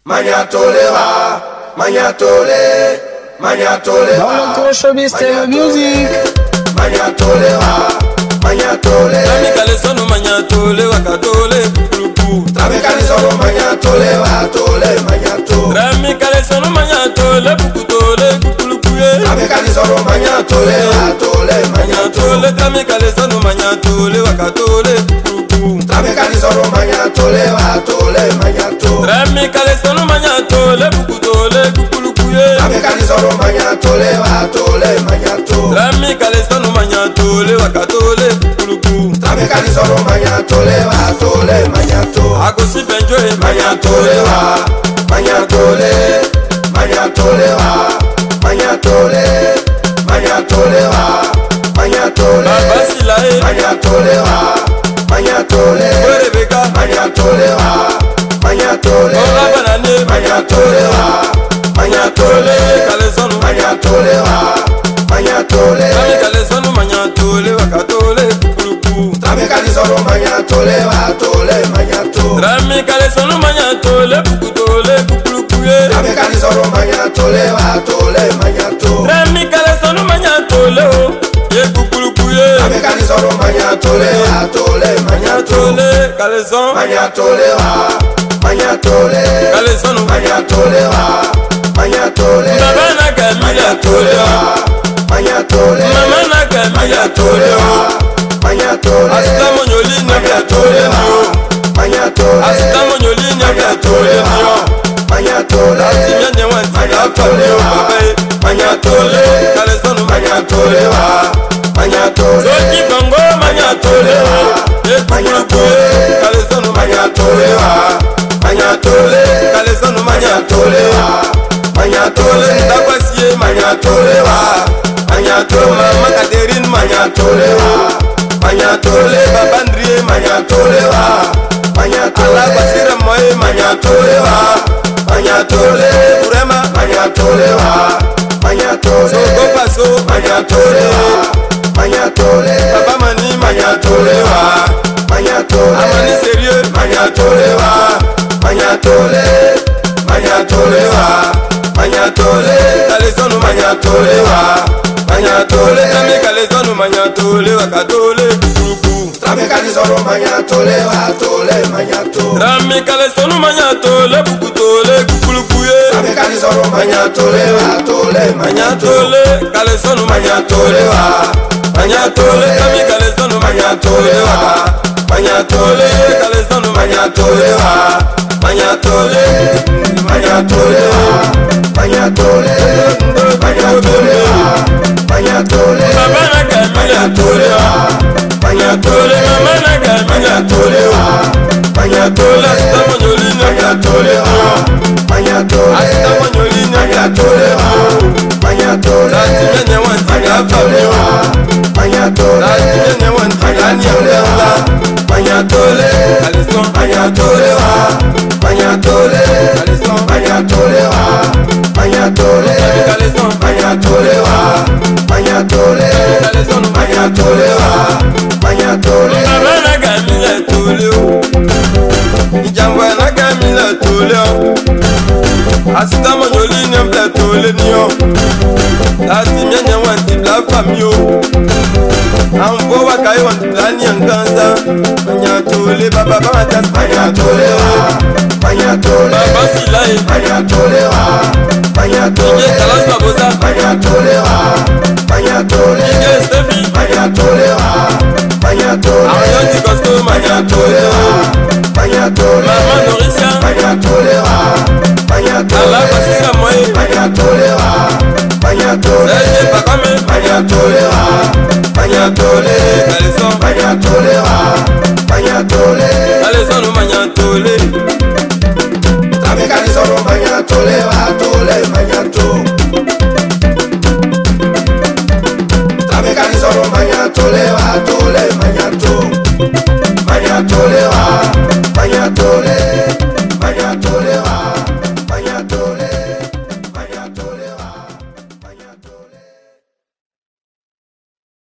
Magnatolera, Magnatole, Magnatolera. Dans le showbiz TV music. Magnatolera, Magnatole. Tramikale sono Magnatole wakatole kuluku. Tramikale sono Magnatole wakatole Magnato. Tramikale sono Magnatole bukutole kukulukuye. Tramikale sono Magnatole wakatole Magnato. Tramikale sono Magnatole wakatole kuluku. Tramikale sono Magnatole wakatole Magnato. Tramikale sono Magnatole bukutole kukulukuye. Tramikale sono Magnatole wakatole Magnato. Tramikale sono Magnatole wakatole kuluku. Tramikale sono Magnatole wakatole Magnato. Akosi benjoe Magnatole wa, Magnatole, Magnatole wa, Magnatole, Magnatole wa, Magnatole. Babasilae Magnatole wa, Magnatole, Rebecca Magnatole wa, Magnatole, Banane Magnatole wa, Magnatole, Kale sono Magnatole wa, Magnatole. Tramikale sono Magnatole wakatole kuluku. Tramikale sono Magnatole wakatole Magnato. Tramikale sono Magnatole bukutole kukulukuye. Tramikale sono Magnatole wakatole Magnato. Tramikale sono Magnatole o ye kukulukuye. Tramikale sono Magnatole wakatole Magnato. Magnatole kale sono Magnatole wa, Magnatole, kale sono Magnatole wa, Magnatole, Babana Camila tole wa Magnatole, Mamana Camila tole wa Magnatole, Asta monyolina tole wa Magnatole, Asta monyolina tole wa Magnatole, Timianye wanti la famille wa babae Magnatole kale sono Magnatole wa, Magnatole, Soki bango Magnatole wa ye kukulukuye. Kale sono Magnatole wa, Magnatole, kale sono Magnatole wa, Magnatole, Takwasiye Magnatole wa, Magnatole, Mama Catherine Magnatole wa, Magnatole, Babandrie Magnatole wa, Magnatole, Ala basira moye Magnatole wa, Magnatole, Urema Magnatole wa, Magnatole, Soko paso Magnatole wa, Magnatole, Baba mani Magnatole wa, Magnatole, Amani sérieux Magnatole wa, Magnatole, Magnatole wa, Magnatole, Kale sono Magnatole wa, Magnatole, Tramikale sono Magnatole wakatole kukuluku. Tramikale sono Magnatole wakatole Magnato. Tramikale sono Magnatole bukutole kukulukuye. Tramikale sono Magnatole wakatole Magnato. Magnatole kale sono Magnatole wa, Magnatole Tramikale sono Magnatole wa, Magnatole, Kale sono Magnatole wa, Magnatole, Magnatole wa, Magnatole, Magnatole wa, Magnatole, Babana Camila tole wa Magnatole, Mamana Camila Magnatole wa, Magnatole, Asta monyolina Magnatole wa, Magnatole, Asta monyolina Magnatole wa, Magnatole, Timianye wanti la famille wa Magnatole, Timianye wanti la niamela. Magnatole, Kale sono Magnatole wa, Magnatole, Kale sono Magnatole wa, Magnatole, Kale sono Magnatole wa, Magnatole, Kale sono Magnatole wa, Magnatole, Babana Camila tole o Ijambana Camila tole o Asta monyolina mta tole ni o Timianye wanti la famille o Ambo wakaye wanti la nianganza Magnatole baba matas Magnatole wa, Magnatole, Babasilae Magnatole wa, Magnatole, Ige talas babosa Magnatole wa, Magnatole, Ige Steffi Magnatole wa, Magnatole, Ariane di Costo Magnatole wa, Magnatole, Mama Norisia Magnatole wa, Magnatole, Ala basira moye Magnatole wa, Magnatole, Seje pakame Magnatole wa, Magnatole, Kale sono Magnatole wa, Magnatole, Kale sono Magnatole Tramikale sono Magnatole wakatole Magnato.